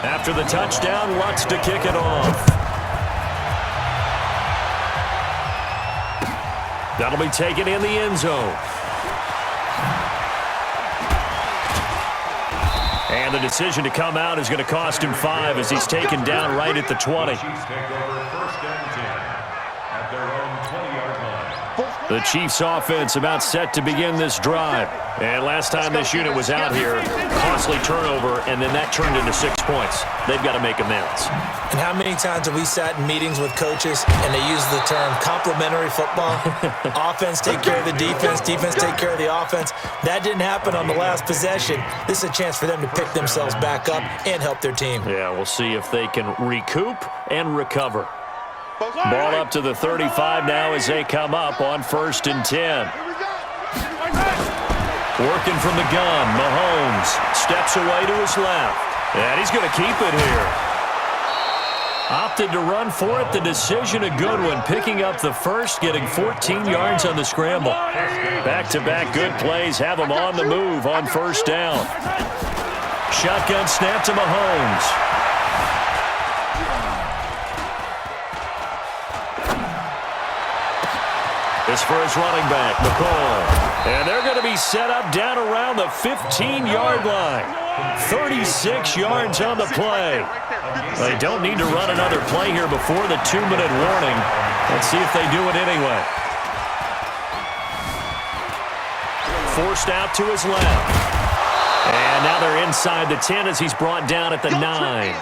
After the touchdown, Lutz to kick it off. That'll be taken in the end zone. And the decision to come out is going to cost him 5 as he's taken down right at the 20. The Chiefs offense about set to begin this drive. And last time this unit was out here, costly turnover, and then that turned into 6 points. They've got to make amends. And how many times have we sat in meetings with coaches and they use the term complementary football? Offense take care of the defense, defense take care of the offense. That didn't happen on the last possession. This is a chance for them to pick themselves back up and help their team. Yeah, we'll see if they can recoup and recover. Ball up to the 35 now as they come up on 1st and 10. Working from the gun, Mahomes steps away to his left. And he's going to keep it here. Opted to run for it. The decision a good one. Picking up the first, getting 14 yards on the scramble. Back-to-back good plays have him on the move on 1st down. Shotgun snap to Mahomes. This for his running back, McCoy. And they're going to be set up down around the 15-yard line. 36 yards on the play. They don't need to run another play here before the 2-minute warning. Let's see if they do it anyway. Forced out to his left. And now they're inside the 10 as he's brought down at the 9.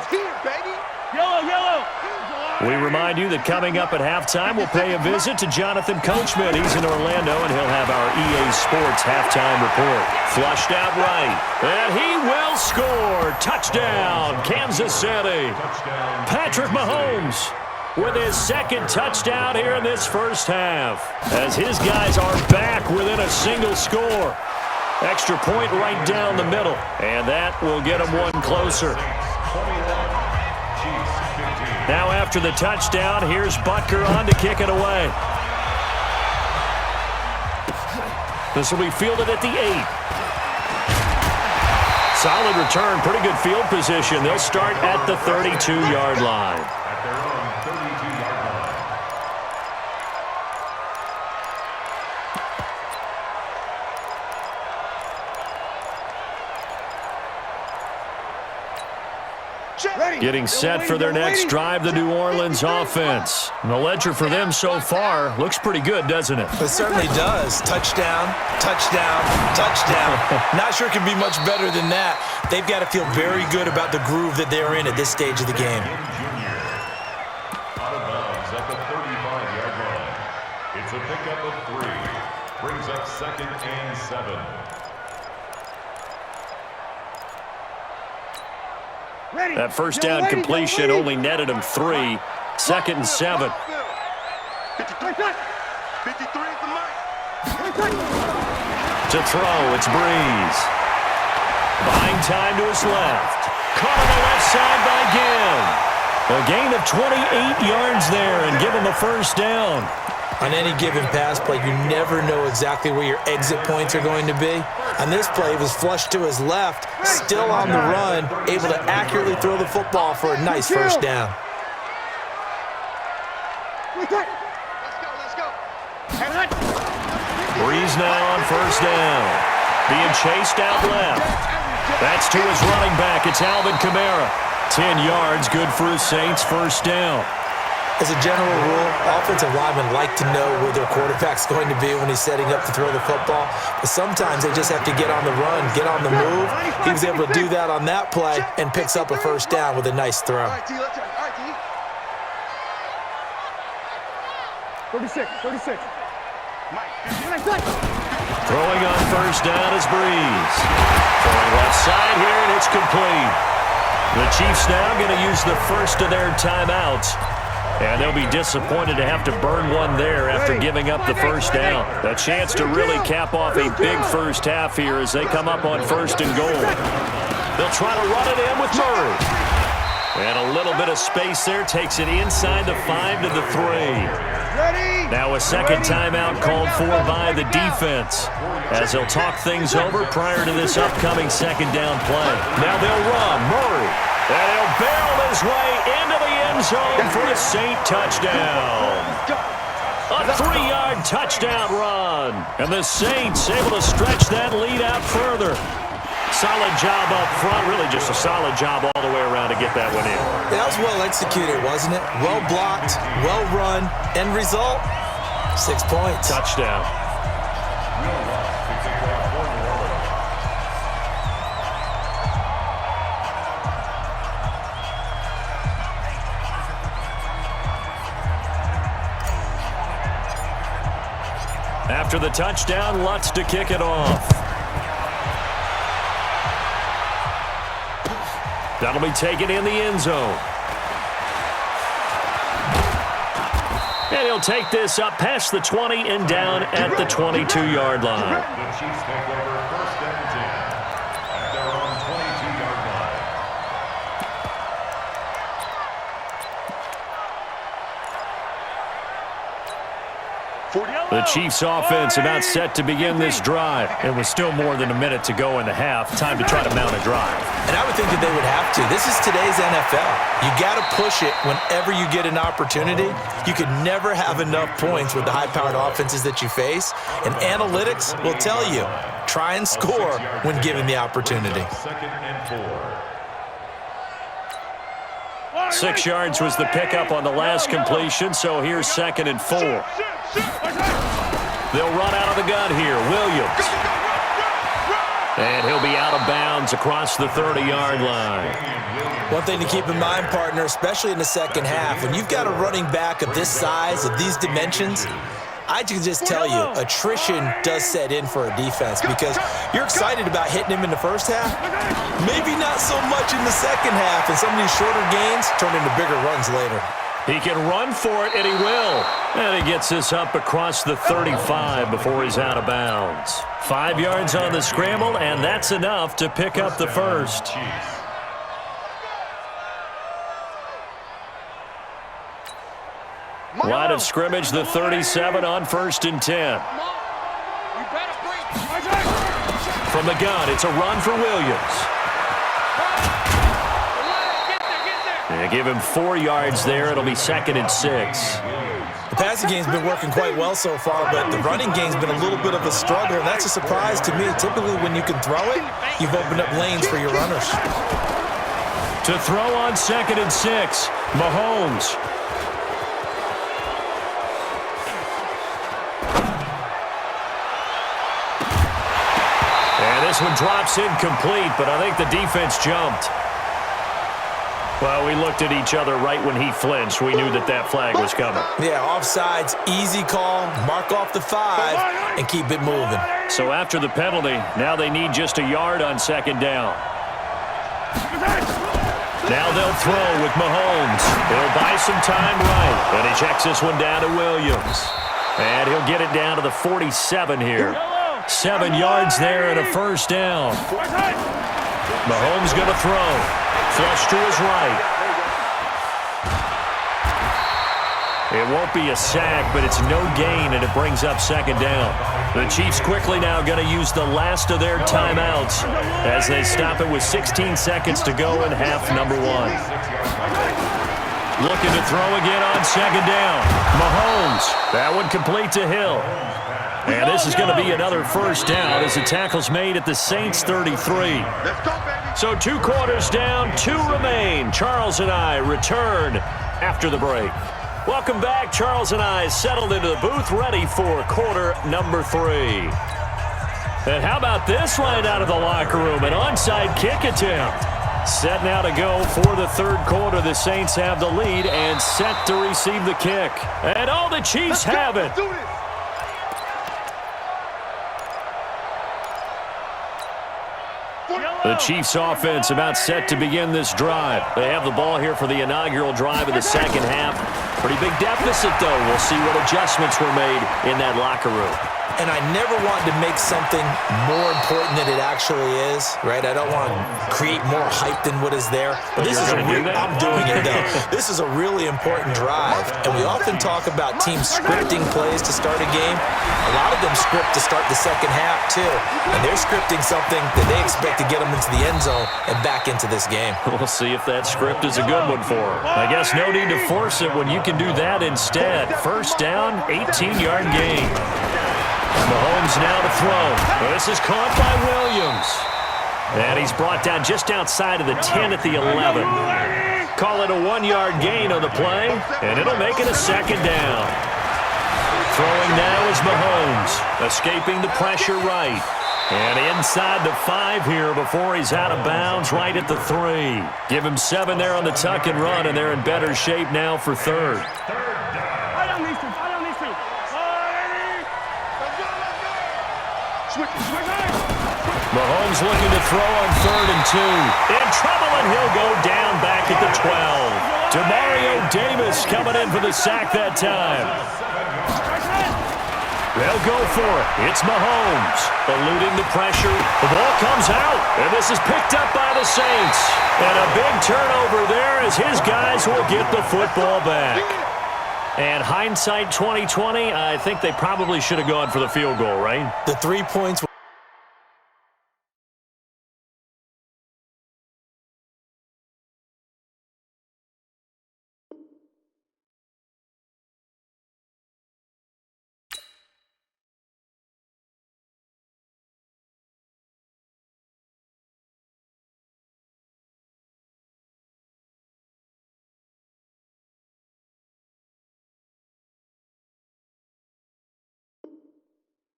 We remind you that coming up at halftime, we'll pay a visit to Jonathan Coachman. He's in Orlando, and he'll have our EA Sports halftime report. Flushed out right, and he will score. Touchdown, Kansas City. Patrick Mahomes with his second touchdown here in this first half, as his guys are back within a single score. Extra point right down the middle, and that will get them one closer. Now after the touchdown, here's Butker on to kick it away. This will be fielded at the 8. Solid return, pretty good field position. They'll start at the 32-yard line. Getting set for their next drive, the New Orleans offense. And the ledger for them so far looks pretty good, doesn't it? It certainly does. Touchdown, touchdown, touchdown. Not sure it can be much better than that. They've got to feel very good about the groove that they're in at this stage of the game. Out of bounds at the 35-yard line. It's a pickup of 3. Brings up 2nd and 7. That first down completion only netted him 3. 2nd and 7. To throw, it's Breeze. Buying time to his left. Caught on the left side by Gill. A gain of 28 yards there and give him a first down. On any given pass play, you never know exactly where your exit points are going to be. On this play, he was flushed to his left, still on the run, able to accurately throw the football for a nice first down. Breeze now on first down. Being chased out left. That's to his running back. It's Alvin Kamara. 10 yards, good for his Saints first down. As a general rule, offensive linemen like to know where their quarterback's going to be when he's setting up to throw the football. But sometimes they just have to get on the run, get on the move. He was able to do that on that play and picks up a first down with a nice throw. 36. Throwing on first down is Breeze. Throwing left side here, and it's complete. The Chiefs now going to use the first of their timeouts. And they'll be disappointed to have to burn one there after giving up the first down. A chance to really cap off a big first half here as they come up on 1st and goal. They'll try to run it in with Murray. And a little bit of space there takes it inside the 5 to the 3. Now a second timeout called for by the defense as they'll talk things over prior to this upcoming second down play. Now they'll run. Murray. And he'll way into the end zone for a Saint touchdown. A 3-yard touchdown run. And the Saints able to stretch that lead out further. Solid job up front. Really just a solid job all the way around to get that one in. That was well executed, wasn't it? Well blocked, well run. End result, 6 points. Touchdown. After the touchdown, Lutz to kick it off. That'll be taken in the end zone. And he'll take this up past the 20 and down at the 22-yard line. The Chiefs take over 1st and 10 at their own 22-yard line. The Chiefs offense about set to begin this drive. It was still more than a minute to go in the half. Time to try to mount a drive. And I would think that they would have to. This is today's NFL. You got to push it whenever you get an opportunity. You could never have enough points with the high-powered offenses that you face. And analytics will tell you, try and score when given the opportunity. 2nd and 4. 6 yards was the pickup on the last completion, so here's 2nd and 4. They'll run out of the gun here. Williams. And he'll be out of bounds across the 30-yard line. One thing to keep in mind, partner, especially in the second half, when you've got a running back of this size, of these dimensions, I can just tell you, attrition does set in for a defense because you're excited about hitting him in the first half. Maybe not so much in the second half, and some of these shorter gains turn into bigger runs later. He can run for it, and he will. And he gets this up across the 35 before he's out of bounds. 5 yards on the scramble, and that's enough to pick up the first. Line of scrimmage, the 37 on 1st and 10. From the gun, it's a run for Williams. They give him 4 yards there. It'll be 2nd and 6. The passing game's been working quite well so far, but the running game's been a little bit of a struggle, and that's a surprise to me. Typically, when you can throw it, you've opened up lanes for your runners. To throw on 2nd and 6, Mahomes. And this one drops incomplete, but I think the defense jumped. Well, we looked at each other right when he flinched. We knew that that flag was coming. Yeah, offsides, easy call, mark off the 5, and keep it moving. So after the penalty, now they need just a yard on 2nd down. Now they'll throw with Mahomes. He'll buy some time right, and he checks this one down to Williams. And he'll get it down to the 47 here. 7 yards there and a 1st down. Mahomes going to throw. Flush to his right. It won't be a sack, but it's no gain, and it brings up 2nd down. The Chiefs quickly now going to use the last of their timeouts as they stop it with 16 seconds to go in half number 1. Looking to throw again on 2nd down. Mahomes. That one complete to Hill. And this is going to be another 1st down as the tackle's made at the Saints 33. So 2 quarters down, 2 remain. Charles and I return after the break. Welcome back. Charles and I settled into the booth, ready for quarter number 3. And how about this right out of the locker room? An onside kick attempt. Set now to go for the 3rd quarter. The Saints have the lead and set to receive the kick. And all the Chiefs have it. The Chiefs offense about set to begin this drive. They have the ball here for the inaugural drive of the second half. Pretty big deficit, though. We'll see what adjustments were made in that locker room. And I never wanted to make something more important than it actually is, right? I don't want to create more hype than what is there. But this is I'm doing it, though. This is a really important drive. And we often talk about teams scripting plays to start a game. A lot of them script to start the second half, too. And they're scripting something that they expect to get them into the end zone and back into this game. We'll see if that script is a good one for them. I guess no need to force it when you can do that instead. First down, 18-yard gain. Mahomes now to throw. This is caught by Williams. And he's brought down just outside of the 10 at the 11. Call it a 1-yard gain on the play, and it'll make it a second down. Throwing now is Mahomes, escaping the pressure right. And inside the 5 here before he's out of bounds right at the 3. Give him 7 there on the tuck and run, and they're in better shape now for third. Mahomes looking to throw on 3rd and 2. In trouble, and he'll go down back at the 12. Demario Davis coming in for the sack that time. They'll go for it. It's Mahomes eluding the pressure. The ball comes out, and this is picked up by the Saints. And a big turnover there as his guys will get the football back. And hindsight 2020, I think they probably should have gone for the field goal, right? The 3 points.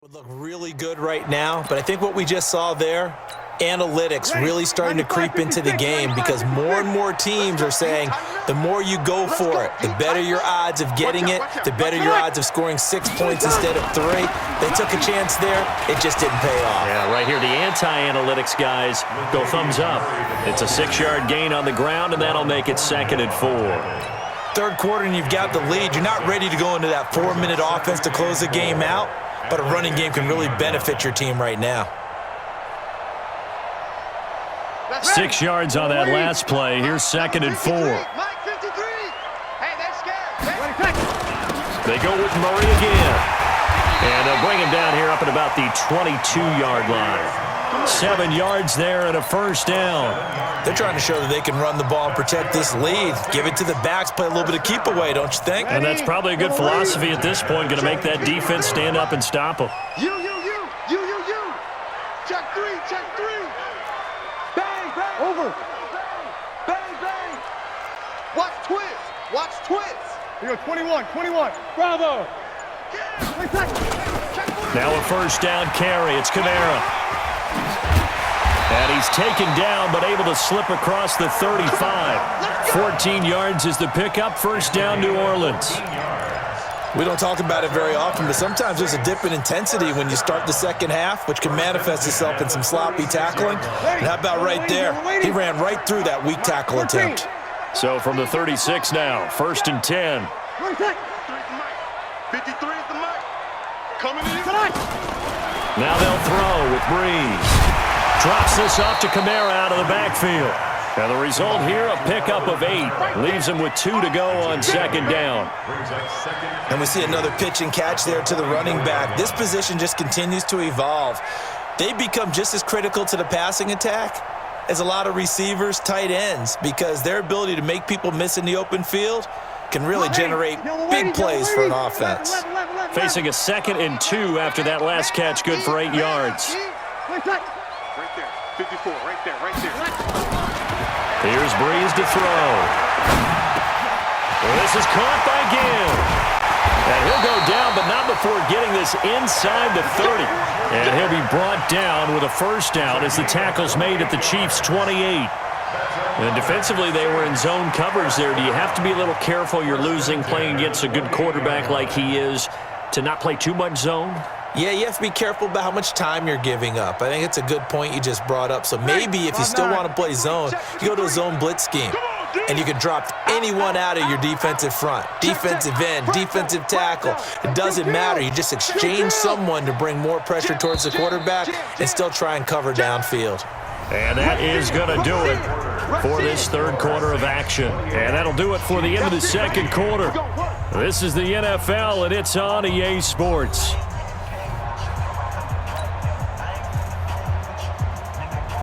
Would look really good right now, but I think what we just saw there, analytics really starting to creep into the game because more and more teams are saying the more you go for it, the better your odds of getting it, the better your odds of scoring 6 points instead of 3. They took a chance there. It just didn't pay off. Yeah, right here, the anti-analytics guys go thumbs up. It's a 6-yard gain on the ground, and that'll make it 2nd and 4. Third quarter, and you've got the lead. You're not ready to go into that 4-minute offense to close the game out. But a running game can really benefit your team right now. 6 yards on that last play. Here's 2nd and 4. They go with Murray again. And they'll bring him down here up at about the 22-yard line. 7 yards there and a first down. They're trying to show that they can run the ball and protect this lead. Give it to the backs, play a little bit of keep away, don't you think? And that's probably a good philosophy at this point, going to make that defense stand up and stop them. You. Check 3. Bang, bang. Over. Bang, bang. Watch twist. You go 21. Bravo. Now a first down carry. It's Kamara. And he's taken down, but able to slip across the 35. 14 yards is the pickup. First down, New Orleans. We don't talk about it very often, but sometimes there's a dip in intensity when you start the second half, which can manifest itself in some sloppy tackling. And how about right there? He ran right through that weak tackle attempt. So from the 36 now, 1st and 10. 53 is the mic. Coming in. Now they'll throw with Breeze. Drops this off to Kamara out of the backfield. And the result here, a pickup of 8. Leaves him with 2 to go on 2nd down. And we see another pitch and catch there to the running back. This position just continues to evolve. They become just as critical to the passing attack as a lot of receivers, tight ends, because their ability to make people miss in the open field can really generate big plays for an offense. Facing a 2nd and 2 after that last catch, good for 8 yards. Right there. 54, right there. Here's Breeze to throw. Well, this is caught by Gill. And he'll go down, but not before getting this inside the 30. And he'll be brought down with a first down as the tackle's made at the Chiefs' 28. And defensively, they were in zone coverage there. Do you have to be a little careful? You're losing, playing against a good quarterback like he is, to not play too much zone? Yeah, you have to be careful about how much time you're giving up. I think it's a good point you just brought up. So maybe if you still want to play zone, you go to a zone blitz scheme. and you can drop anyone out of your defensive front. Defensive end, defensive tackle. It doesn't matter. You just exchange someone to bring more pressure towards the quarterback and still try and cover downfield. And that is going to do it for this third quarter of action. And that'll do it for the end of the second quarter. This is the NFL, and it's on EA Sports.